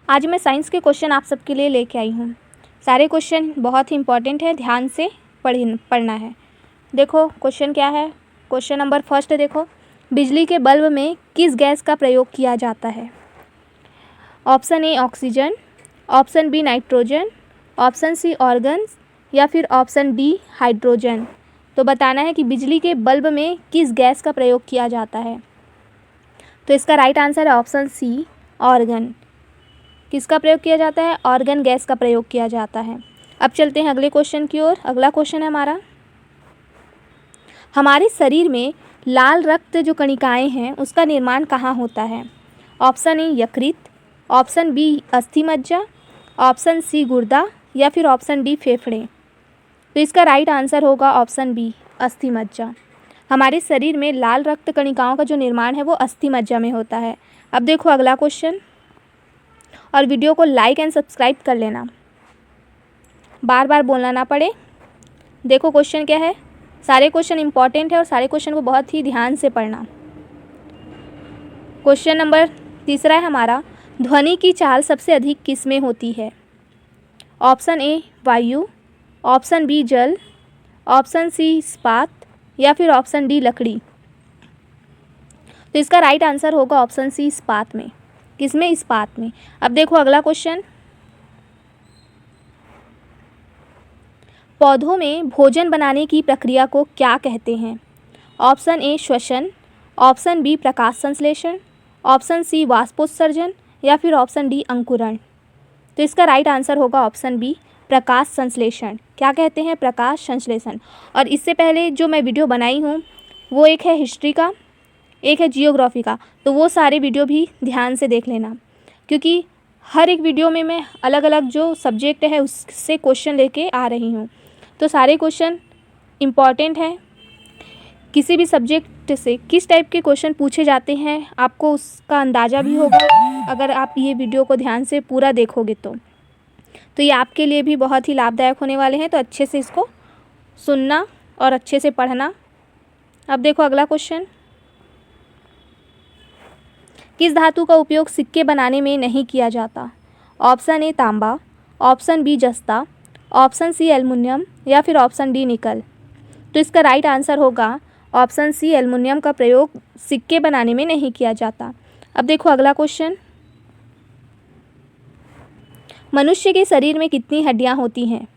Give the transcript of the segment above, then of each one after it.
आज मैं साइंस के क्वेश्चन आप सबके लिए लेके आई हूँ। सारे क्वेश्चन बहुत ही इंपॉर्टेंट है, ध्यान से पढ़ना है। देखो क्वेश्चन क्या है। क्वेश्चन नंबर फर्स्ट देखो, बिजली के बल्ब में किस गैस का प्रयोग किया जाता है? Option A oxygen, option B nitrogen, option C argon या फिर ऑप्शन डी हाइड्रोजन। तो बताना है कि बिजली के बल्ब में किस गैस का प्रयोग किया जाता है। तो इसका राइट आंसर है ऑप्शन सी ऑर्गन। किसका प्रयोग किया जाता है? ऑर्गन गैस का प्रयोग किया जाता है। अब चलते हैं अगले क्वेश्चन की ओर। अगला क्वेश्चन है हमारे शरीर में लाल रक्त जो कणिकाएं हैं उसका निर्माण कहाँ होता है? ऑप्शन ए यकृत, ऑप्शन बी अस्थि मज्जा, ऑप्शन सी गुर्दा या फिर ऑप्शन डी फेफड़े। तो इसका राइट आंसर होगा ऑप्शन बी अस्थि मज्जा। हमारे शरीर में लाल रक्त कणिकाओं का जो निर्माण है वो अस्थि मज्जा में होता है। अब देखो अगला क्वेश्चन, और वीडियो को लाइक एंड सब्सक्राइब कर लेना, बार बार बोलना ना पड़े। देखो क्वेश्चन क्या है, सारे क्वेश्चन इंपॉर्टेंट है और सारे क्वेश्चन को बहुत ही ध्यान से पढ़ना। क्वेश्चन नंबर तीसरा है हमारा, ध्वनि की चाल सबसे अधिक किस में होती है? ऑप्शन ए वायु, ऑप्शन बी जल, ऑप्शन सी इस्पात या फिर ऑप्शन डी लकड़ी। तो इसका राइट आंसर होगा ऑप्शन सी इस्पात में। किसमें? इस्पात में। अब देखो अगला क्वेश्चन, पौधों में भोजन बनाने की प्रक्रिया को क्या कहते हैं? ऑप्शन ए श्वसन, ऑप्शन बी प्रकाश संश्लेषण, ऑप्शन सी वाष्पोत्सर्जन या फिर ऑप्शन डी अंकुरण। तो इसका राइट आंसर होगा ऑप्शन बी प्रकाश संश्लेषण। क्या कहते हैं? प्रकाश संश्लेषण। और इससे पहले जो मैं वीडियो बनाई हूँ वो एक है हिस्ट्री का, एक है जियोग्राफी का, तो वो सारे वीडियो भी ध्यान से देख लेना, क्योंकि हर एक वीडियो में मैं अलग अलग जो सब्जेक्ट है उससे क्वेश्चन लेके आ रही हूँ। तो सारे क्वेश्चन इम्पॉर्टेंट हैं। किसी भी सब्जेक्ट से किस टाइप के क्वेश्चन पूछे जाते हैं आपको उसका अंदाज़ा भी होगा अगर आप ये वीडियो को ध्यान से पूरा देखोगे तो ये आपके लिए भी बहुत ही लाभदायक होने वाले हैं। तो अच्छे से इसको सुनना और अच्छे से पढ़ना। अब देखो अगला क्वेश्चन, किस धातु का उपयोग सिक्के बनाने में नहीं किया जाता? ऑप्शन ए तांबा, ऑप्शन बी जस्ता, ऑप्शन सी एल्युमिनियम या फिर ऑप्शन डी निकल। तो इसका राइट आंसर होगा ऑप्शन सी एल्युमिनियम का प्रयोग सिक्के बनाने में नहीं किया जाता। अब देखो अगला क्वेश्चन, मनुष्य के शरीर में कितनी हड्डियां होती हैं?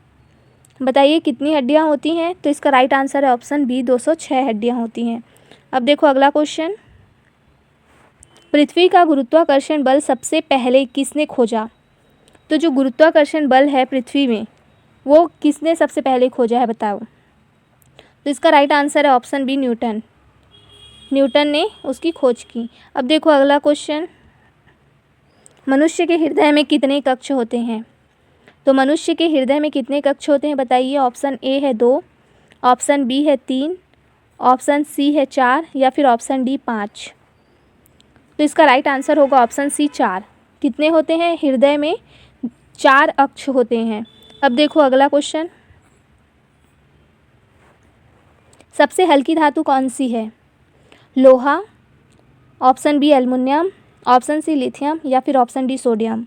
बताइए कितनी हड्डियां होती हैं? तो इसका राइट आंसर है ऑप्शन बी 206 हड्डियां होती हैं। अब देखो अगला क्वेश्चन, पृथ्वी का गुरुत्वाकर्षण बल सबसे पहले किसने खोजा? तो जो गुरुत्वाकर्षण बल है पृथ्वी में वो किसने सबसे पहले खोजा है बताओ? तो इसका राइट आंसर है ऑप्शन बी न्यूटन। न्यूटन ने उसकी खोज की। अब देखो अगला क्वेश्चन, मनुष्य के हृदय में कितने कक्ष होते हैं? तो मनुष्य के हृदय में कितने कक्ष होते हैं बताइए? ऑप्शन ए है 2, ऑप्शन बी है 3, ऑप्शन सी है 4 या फिर ऑप्शन डी 5। तो इसका राइट आंसर होगा ऑप्शन सी 4। कितने होते हैं? हृदय में 4 अक्ष होते हैं। अब देखो अगला क्वेश्चन, सबसे हल्की धातु कौन सी है? लोहा, option B aluminium, option C lithium या फिर ऑप्शन डी सोडियम।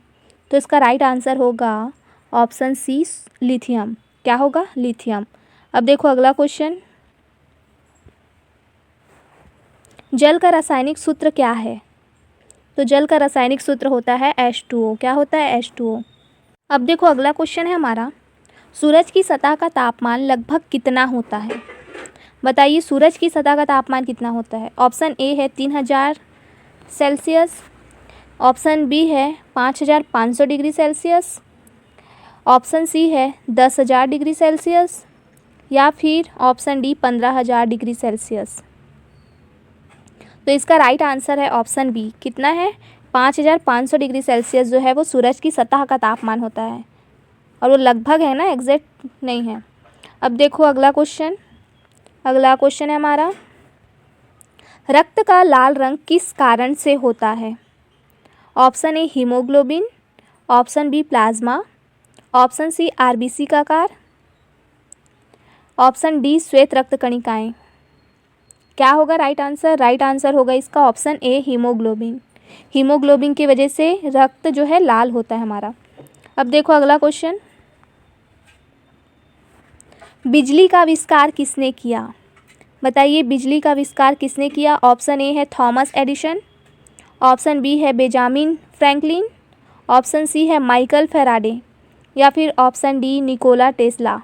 तो इसका राइट आंसर होगा ऑप्शन सी लिथियम। क्या होगा? लिथियम। अब देखो अगला क्वेश्चन, जल का रासायनिक सूत्र क्या है? तो जल का रासायनिक सूत्र होता है H2O। क्या होता है? H2O। अब देखो अगला क्वेश्चन है हमारा, सूरज की सतह का तापमान लगभग कितना होता है? बताइए सूरज की सतह का तापमान कितना होता है? ऑप्शन ए है 3000 सेल्सियस, ऑप्शन बी है 5500 डिग्री सेल्सियस, ऑप्शन सी है 10,000 डिग्री सेल्सियस या फिर ऑप्शन डी 15,000 डिग्री सेल्सियस। तो इसका राइट आंसर है ऑप्शन बी। कितना है? 5500 डिग्री सेल्सियस जो है वो सूरज की सतह का तापमान होता है, और वो लगभग है ना, एग्जैक्ट नहीं है। अब देखो अगला क्वेश्चन, अगला क्वेश्चन है हमारा, रक्त का लाल रंग किस कारण से होता है? Option A haemoglobin, option B plasma, option C RBC का आकार, ऑप्शन डी श्वेत रक्त कणिकाएं। क्या होगा राइट आंसर? राइट आंसर होगा इसका ऑप्शन ए हीमोग्लोबिन। हीमोग्लोबिन की वजह से रक्त जो है लाल होता है हमारा। अब देखो अगला क्वेश्चन, बिजली का आविष्कार किसने किया? बताइए बिजली का आविष्कार किसने किया? ऑप्शन ए है थॉमस एडिसन, ऑप्शन बी है बेंजामिन फ्रैंकलिन, ऑप्शन सी है माइकल फैराडे या फिर ऑप्शन डी निकोला टेस्ला।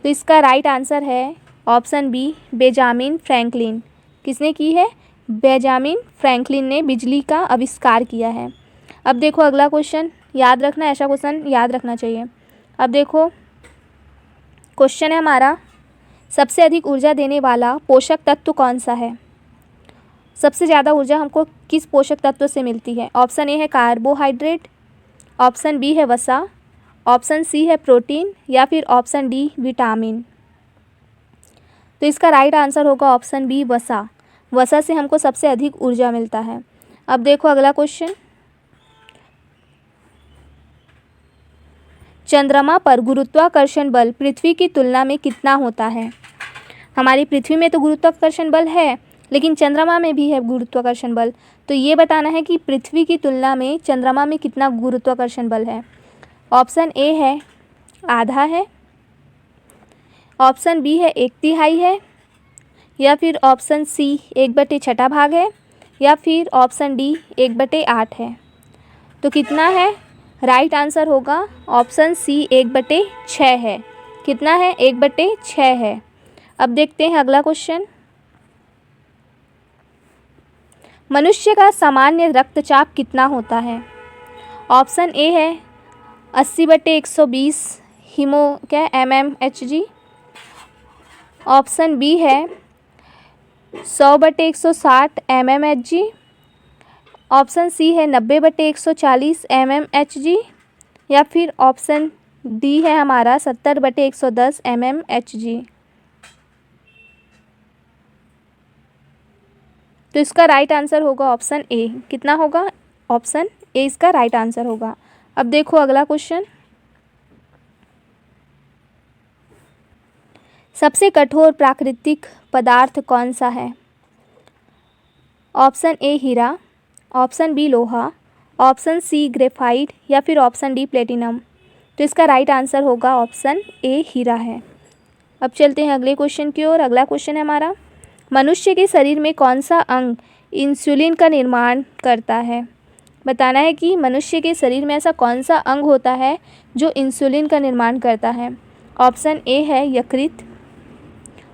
तो इसका राइट आंसर है ऑप्शन बी बेंजामिन फ्रैंकलिन। किसने की है? बेंजामिन फ्रैंकलिन ने बिजली का आविष्कार किया है। अब देखो अगला क्वेश्चन, याद रखना, ऐसा क्वेश्चन याद रखना चाहिए। अब देखो क्वेश्चन है हमारा, सबसे अधिक ऊर्जा देने वाला पोषक तत्व कौन सा है? सबसे ज़्यादा ऊर्जा हमको किस पोषक तत्व से मिलती है? ऑप्शन ए है कार्बोहाइड्रेट, ऑप्शन बी है वसा, ऑप्शन सी है प्रोटीन या फिर ऑप्शन डी विटामिन। तो इसका राइट आंसर होगा ऑप्शन बी वसा। वसा से हमको सबसे अधिक ऊर्जा मिलता है। अब देखो अगला क्वेश्चन, चंद्रमा पर गुरुत्वाकर्षण बल पृथ्वी की तुलना में कितना होता है? हमारी पृथ्वी में तो गुरुत्वाकर्षण बल है, लेकिन चंद्रमा में भी है गुरुत्वाकर्षण बल। तो ये बताना है कि पृथ्वी की तुलना में चंद्रमा में कितना गुरुत्वाकर्षण बल है। ऑप्शन ए है आधा है, ऑप्शन बी है 1/3 है, या फिर ऑप्शन सी 1/6 भाग है, या फिर ऑप्शन डी 1/8 है। तो कितना है? राइट आंसर होगा ऑप्शन सी 1/6 है। कितना है? 1/6 है। अब देखते हैं अगला क्वेश्चन, मनुष्य का सामान्य रक्तचाप कितना होता है? ऑप्शन ए है 80/120 mmHg, ऑप्शन बी है 100/160 mmHg, ऑप्शन सी है 90/140 mmHg, या फिर ऑप्शन डी है हमारा 70/110 mmHg। तो इसका राइट आंसर होगा ऑप्शन ए। कितना होगा? ऑप्शन ए इसका राइट आंसर होगा। अब देखो अगला क्वेश्चन, सबसे कठोर प्राकृतिक पदार्थ कौन सा है? ऑप्शन ए हीरा, ऑप्शन बी लोहा, ऑप्शन सी ग्रेफाइट या फिर ऑप्शन डी प्लेटिनम। तो इसका राइट आंसर होगा ऑप्शन ए हीरा है। अब चलते हैं अगले क्वेश्चन की ओर। अगला क्वेश्चन है हमारा, मनुष्य के शरीर में कौन सा अंग इंसुलिन का निर्माण करता है? बताना है कि मनुष्य के शरीर में ऐसा कौन सा अंग होता है जो इंसुलिन का निर्माण करता है। ऑप्शन ए है यकृत,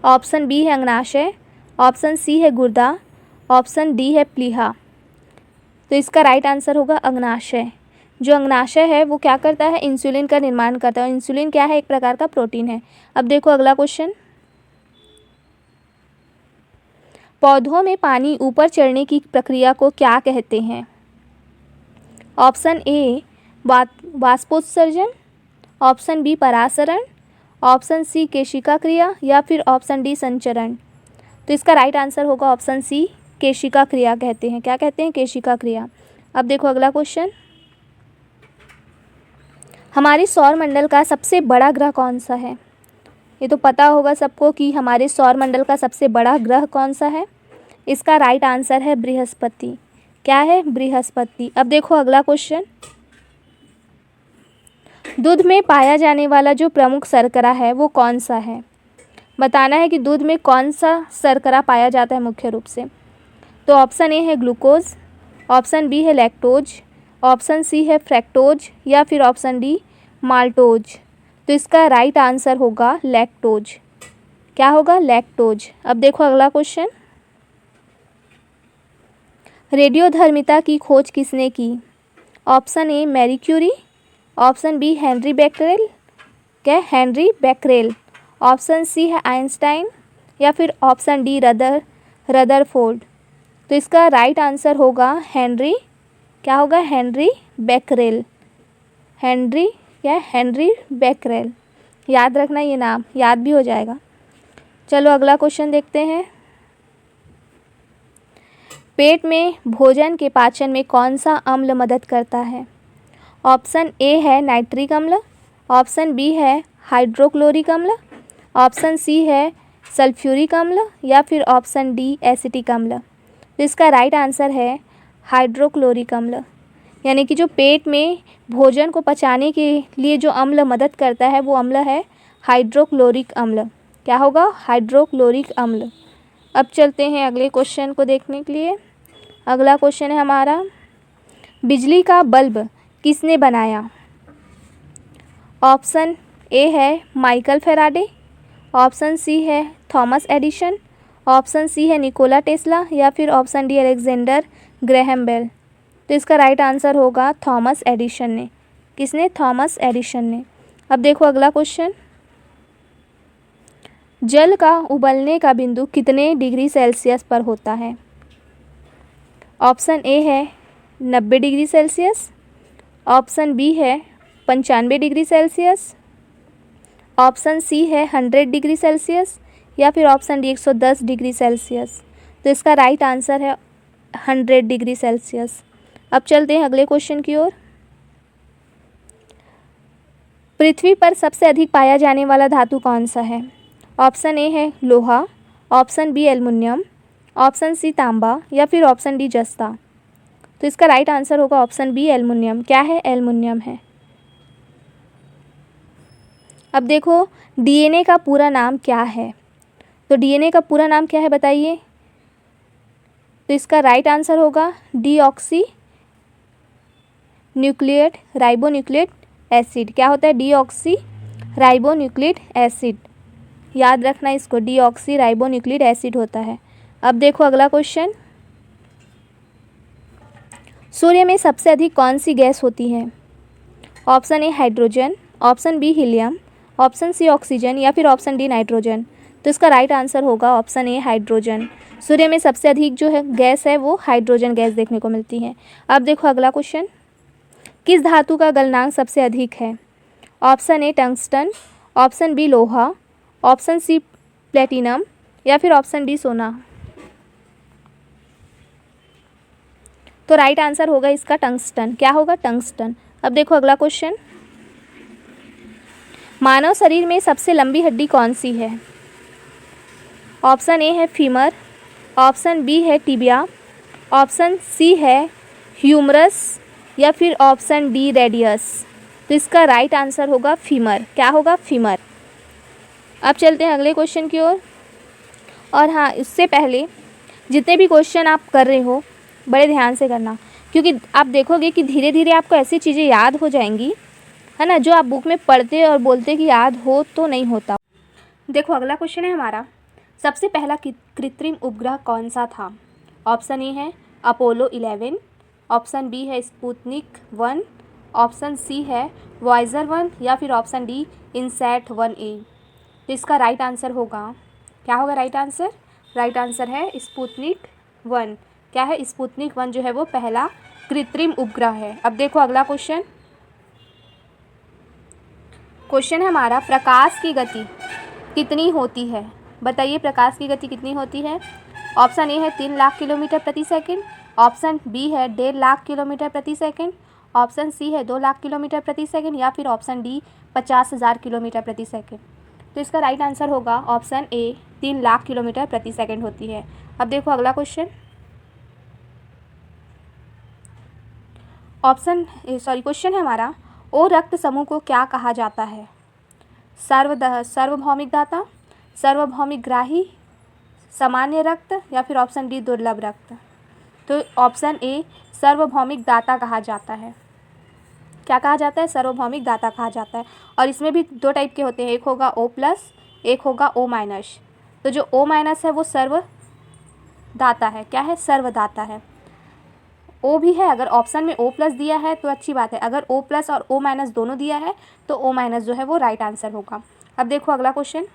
ऑप्शन बी है अंगनाशय, ऑप्शन सी है गुर्दा, ऑप्शन डी है प्लीहा। तो इसका राइट आंसर होगा अंगनाशय। जो अंगनाशय है वो क्या करता है? इंसुलिन का निर्माण करता है। इंसुलिन क्या है? एक प्रकार का प्रोटीन है। अब देखो अगला क्वेश्चन, पौधों में पानी ऊपर चढ़ने की प्रक्रिया को क्या कहते हैं? ऑप्शन ए वाष्पोत्सर्जन, ऑप्शन बी परासरण, ऑप्शन सी केशिका क्रिया या फिर ऑप्शन डी संचरण। तो इसका राइट आंसर होगा ऑप्शन सी केशिका क्रिया कहते हैं। क्या कहते हैं? केशिका क्रिया। अब देखो अगला क्वेश्चन, हमारे सौर मंडल का सबसे बड़ा ग्रह कौन सा है? ये तो पता होगा सबको कि हमारे सौर मंडल का सबसे बड़ा ग्रह कौन सा है। इसका राइट आंसर है बृहस्पति। क्या है? बृहस्पति। अब देखो अगला क्वेश्चन, दूध में पाया जाने वाला जो प्रमुख शर्करा है वो कौन सा है? बताना है कि दूध में कौन सा शर्करा पाया जाता है मुख्य रूप से। तो ऑप्शन ए है ग्लूकोज, ऑप्शन बी है लैक्टोज, ऑप्शन सी है फ्रैक्टोज या फिर ऑप्शन डी माल्टोज। तो इसका राइट आंसर होगा लैक्टोज। क्या होगा? लैक्टोज। अब देखो अगला क्वेश्चन, रेडियोधर्मिता की खोज किसने की? Option A Marie Curie, option B Henri Becquerel, क्या हेनरी बेक्रेल, ऑप्शन सी है आइंस्टाइन या फिर ऑप्शन डी रदरफोर्ड। तो इसका राइट आंसर होगा हेनरी, क्या होगा? Henry Becquerel. Henry Becquerel. याद रखना, ये नाम याद भी हो जाएगा। चलो अगला क्वेश्चन देखते हैं, पेट में भोजन के पाचन में कौन सा अम्ल मदद करता है? ऑप्शन ए है नाइट्रिक अम्ल, ऑप्शन बी है हाइड्रोक्लोरिक अम्ल, ऑप्शन सी है सल्फ्यूरिक अम्ल या फिर ऑप्शन डी एसिटिक अम्ल। तो इसका राइट आंसर है हाइड्रोक्लोरिक अम्ल, यानी कि जो पेट में भोजन को पचाने के लिए जो अम्ल मदद करता है वो अम्ल है हाइड्रोक्लोरिक अम्ल। क्या होगा? हाइड्रोक्लोरिक अम्ल। अब चलते हैं अगले क्वेश्चन को देखने के लिए। अगला क्वेश्चन है हमारा, बिजली का बल्ब किसने बनाया? ऑप्शन ए है माइकल फैराडे, ऑप्शन सी है थॉमस एडिशन, ऑप्शन सी है निकोला टेस्ला, या फिर option D Alexander Graham Bell. तो इसका राइट आंसर होगा थॉमस एडिशन ने। किसने? थॉमस एडिशन ने। अब देखो अगला क्वेश्चन, जल का उबलने का बिंदु कितने डिग्री सेल्सियस पर होता है? ऑप्शन ए है 90 डिग्री सेल्सियस, ऑप्शन बी है 95 डिग्री सेल्सियस, ऑप्शन सी है 100 डिग्री सेल्सियस, या फिर ऑप्शन डी 110 डिग्री सेल्सियस। तो इसका राइट आंसर है 100 डिग्री सेल्सियस। अब चलते हैं अगले क्वेश्चन की ओर। पृथ्वी पर सबसे अधिक पाया जाने वाला धातु कौन सा है? ऑप्शन ए है लोहा, option B aluminium, option C तांबा, या फिर ऑप्शन डी जस्ता। तो इसका राइट आंसर होगा ऑप्शन बी एल्युमिनियम। क्या है? एल्युमिनियम है। अब देखो डीएनए का पूरा नाम क्या है? तो डीएनए का पूरा नाम क्या है बताइए? तो इसका राइट आंसर होगा डीऑक्सी न्यूक्लियेट राइबोन्यूक्लिक एसिड। क्या होता है? Deoxy ribonucleic acid. याद रखना इसको, डीऑक्सी राइबोन्यूक्लिक एसिड होता है। अब देखो अगला क्वेश्चन, सूर्य में सबसे अधिक कौन सी गैस होती है? Option A hydrogen, option B helium, option C oxygen, या फिर ऑप्शन डी नाइट्रोजन। तो इसका राइट आंसर होगा ऑप्शन ए हाइड्रोजन। सूर्य में सबसे अधिक जो है गैस है वो हाइड्रोजन गैस देखने को मिलती है। अब देखो अगला क्वेश्चन, किस धातु का गलनांक सबसे अधिक है? Option A tungsten, option B लोहा, ऑप्शन सी प्लेटिनम, या फिर ऑप्शन डी सोना। तो राइट आंसर होगा इसका टंगस्टन। क्या होगा? टंगस्टन। अब देखो अगला क्वेश्चन, मानव शरीर में सबसे लंबी हड्डी कौन सी है? ऑप्शन ए है फीमर, ऑप्शन बी है टिबिया, ऑप्शन सी है ह्यूमरस, या फिर ऑप्शन डी रेडियस। तो इसका राइट आंसर होगा फीमर। क्या होगा? फीमर। अब चलते हैं अगले क्वेश्चन की ओर। और हाँ, इससे पहले जितने भी क्वेश्चन आप कर रहे हो बड़े ध्यान से करना, क्योंकि आप देखोगे कि धीरे धीरे आपको ऐसी चीज़ें याद हो जाएंगी, है ना, जो आप बुक में पढ़ते और बोलते कि याद हो तो नहीं होता। देखो अगला क्वेश्चन है हमारा, सबसे पहला कृत्रिम उपग्रह कौन सा था? ऑप्शन ए है अपोलो 11, ऑप्शन बी है स्पुतनिक 1, ऑप्शन सी है वॉयजर 1, या फिर ऑप्शन डी इनसैट 1A। तो इसका राइट आंसर होगा, क्या होगा राइट आंसर? राइट आंसर है स्पुतनिक 1। क्या है? स्पुतनिक 1 जो है वो पहला कृत्रिम उपग्रह है। अब देखो अगला क्वेश्चन, क्वेश्चन है हमारा, प्रकाश की गति कितनी होती है? बताइए प्रकाश की गति कितनी होती है? ऑप्शन ए है 3 लाख किलोमीटर प्रति सेकंड, ऑप्शन बी है 1.5 लाख किलोमीटर प्रति सेकंड, ऑप्शन सी है 2 लाख किलोमीटर प्रति सेकंड, या फिर ऑप्शन डी 50,000 किलोमीटर प्रति सेकंड। तो इसका राइट आंसर होगा ऑप्शन ए 3 लाख किलोमीटर प्रति सेकंड होती है। अब देखो अगला क्वेश्चन, क्वेश्चन है हमारा, ओ रक्त समूह को क्या कहा जाता है? सार्वभौमिक दाता, सार्वभौमिक ग्राही, सामान्य रक्त, या फिर ऑप्शन डी दुर्लभ रक्त। तो ऑप्शन ए सार्वभौमिक दाता कहा जाता है। क्या कहा जाता है? सार्वभौमिक दाता कहा जाता है। और इसमें भी 2 टाइप के होते हैं, एक होगा O+, एक होगा O-। तो जो O- है वो सर्वदाता है। क्या है? सर्वदाता है। O भी है, अगर ऑप्शन में O+ दिया है तो अच्छी बात है, अगर O+ और O- दोनों दिया है तो O- जो है वो राइट आंसर होगा। अब देखो अगला क्वेश्चन,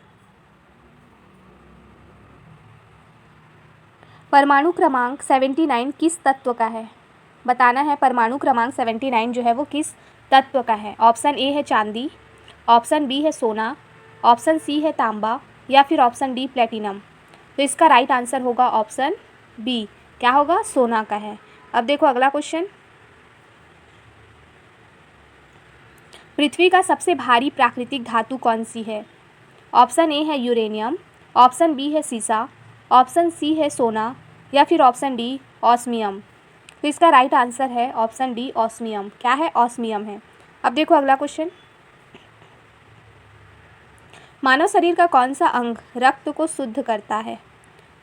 परमाणु क्रमांक 79 किस तत्व का है? बताना है परमाणु क्रमांक 79 जो है वो किस तत्व का है। ऑप्शन ए है चांदी, ऑप्शन बी है सोना, ऑप्शन सी है तांबा, या फिर ऑप्शन डी प्लेटिनम। तो इसका राइट आंसर होगा ऑप्शन बी। क्या होगा? सोना का है। अब देखो अगला क्वेश्चन, पृथ्वी का सबसे भारी प्राकृतिक धातु कौन सी है? ऑप्शन ए है यूरेनियम, ऑप्शन बी है सीसा, ऑप्शन सी है सोना, या फिर ऑप्शन डी ऑस्मियम। तो इसका राइट आंसर है ऑप्शन डी ऑस्मियम। क्या है? ऑस्मियम है। अब देखो अगला क्वेश्चन, मानव शरीर का कौन सा अंग रक्त को शुद्ध करता है?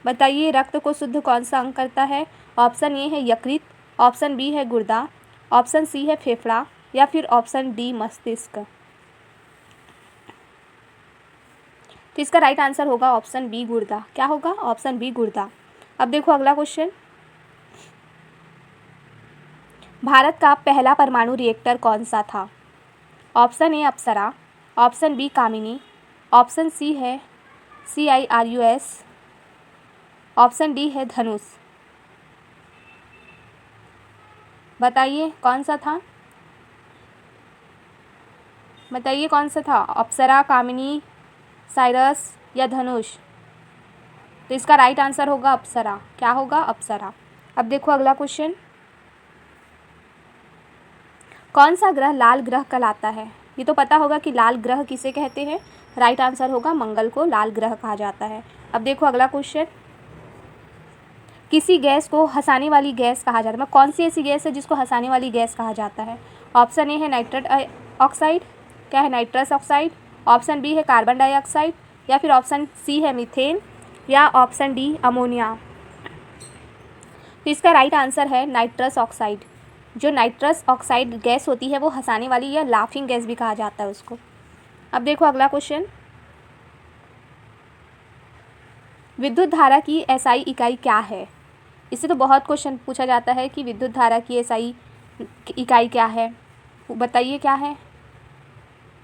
बताइए, रक्त को शुद्ध कौन सा अंग करता है? ऑप्शन ए है यकृत, ऑप्शन बी है गुर्दा, ऑप्शन सी है फेफड़ा या फिर ऑप्शन डी मस्तिष्क। तो इसका राइट आंसर होगा ऑप्शन बी गुर्दा। क्या होगा? ऑप्शन बी गुर्दा। अब देखो अगला क्वेश्चन, भारत का पहला परमाणु रिएक्टर कौन सा था? Option A Apsara, option B Kamini, option C है CIRUS, ऑप्शन डी है धनुष। बताइए कौन सा था? बताइए कौन सा था? अप्सरा, कामिनी, साइरस या धनुष? तो इसका राइट आंसर होगा अप्सरा। क्या होगा? अप्सरा। अब देखो अगला क्वेश्चन, कौन सा ग्रह लाल ग्रह कहलाता है? ये तो पता होगा कि लाल ग्रह किसे कहते हैं। राइट आंसर होगा मंगल को लाल ग्रह कहा जाता है। अब देखो अगला क्वेश्चन, किसी गैस को हंसाने वाली गैस कहा जाता है। कौन सी ऐसी गैस है जिसको हंसाने वाली गैस कहा जाता है? ऑप्शन ए है नाइट्रस ऑक्साइड, क्या है? नाइट्रस ऑक्साइड, ऑप्शन बी है कार्बन डाइऑक्साइड या फिर ऑप्शन सी है मीथेन या ऑप्शन डी अमोनिया। तो इसका राइट आंसर है नाइट्रस ऑक्साइड। जो नाइट्रस ऑक्साइड गैस होती है वो हंसाने वाली या लाफिंग गैस भी कहा जाता है उसको। अब देखो अगला क्वेश्चन, विद्युत धारा की एसआई इकाई क्या है? इससे तो बहुत क्वेश्चन पूछा जाता है कि विद्युत धारा की एसआई इकाई क्या है। बताइए क्या है?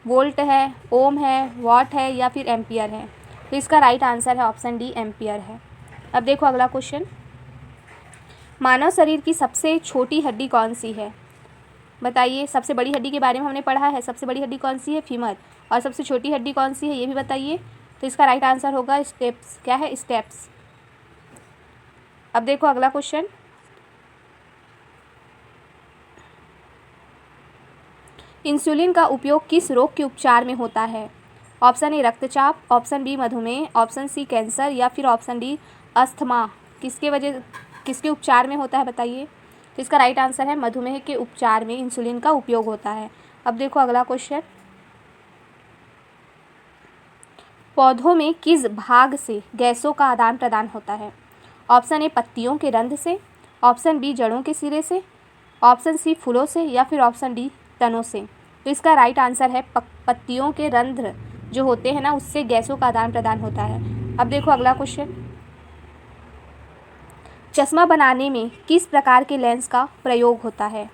वोल्ट है, ओम है, वॉट है या फिर एम्पियर है? तो इसका राइट आंसर है ऑप्शन डी एम्पियर है। अब देखो अगला क्वेश्चन, मानव शरीर की सबसे छोटी हड्डी कौन सी है? बताइए, सबसे बड़ी हड्डी के बारे में हमने पढ़ा है, सबसे बड़ी हड्डी कौन सी है? फीमर। और सबसे छोटी हड्डी कौन सी है ये भी बताइए। तो इसका राइट आंसर होगा स्टेप्स। क्या है? स्टेप्स। अब देखो अगला क्वेश्चन, इंसुलिन का उपयोग किस रोग के उपचार में होता है? ऑप्शन ए रक्तचाप, ऑप्शन बी मधुमेह, ऑप्शन सी कैंसर या फिर ऑप्शन डी अस्थमा। किसके उपचार में होता है बताइए। तो इसका राइट आंसर है मधुमेह के उपचार में इंसुलिन का उपयोग होता है। अब देखो अगला क्वेश्चन, पौधों में किस भाग से गैसों का आदान प्रदान होता है? ऑप्शन ए पत्तियों के रंध्र से, ऑप्शन बी जड़ों के सिरे से, ऑप्शन सी फूलों से या फिर ऑप्शन डी तनों से। तो इसका राइट आंसर है पत्तियों के रंध्र जो होते हैं ना, उससे गैसों का आदान प्रदान होता है। अब देखो अगला क्वेश्चन, चश्मा बनाने में किस प्रकार के लेंस का प्रयोग होता है?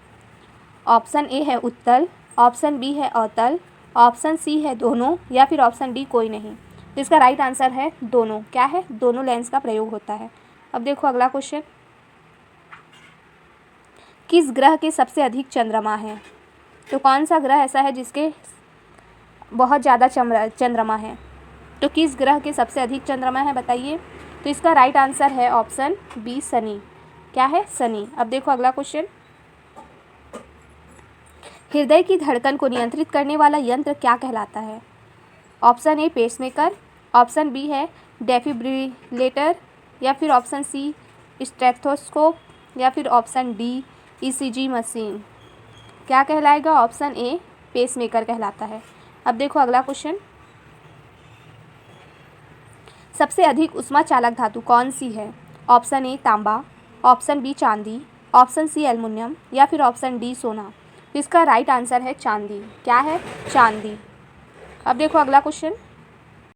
ऑप्शन ए है उत्तल, ऑप्शन बी है अवतल, ऑप्शन सी है दोनों या फिर ऑप्शन डी कोई नहीं। तो इसका राइट आंसर है दोनों। क्या है? दोनों लेंस का प्रयोग होता है। अब देखो अगला क्वेश्चन, किस ग्रह के सबसे अधिक चंद्रमा हैं? तो कौन सा ग्रह ऐसा है जिसके बहुत ज़्यादा चंद्रमा है? तो किस ग्रह के सबसे अधिक चंद्रमा है बताइए। तो इसका राइट आंसर है ऑप्शन बी शनि। क्या है? शनि। अब देखो अगला क्वेश्चन, हृदय की धड़कन को नियंत्रित करने वाला यंत्र क्या कहलाता है? Option A pacemaker, option B है डेफिब्रिलेटर या फिर ऑप्शन सी स्टेथोस्कोप या फिर ऑप्शन डी ECG मशीन। क्या कहलाएगा? ऑप्शन ए पेसमेकर कहलाता है। अब देखो अगला क्वेश्चन, सबसे अधिक ऊष्मा चालक धातु कौन सी है? ऑप्शन ए तांबा, ऑप्शन बी चांदी, ऑप्शन सी एल्युमिनियम या फिर ऑप्शन डी सोना। तो इसका राइट आंसर है चांदी। क्या है? चांदी। अब देखो अगला क्वेश्चन,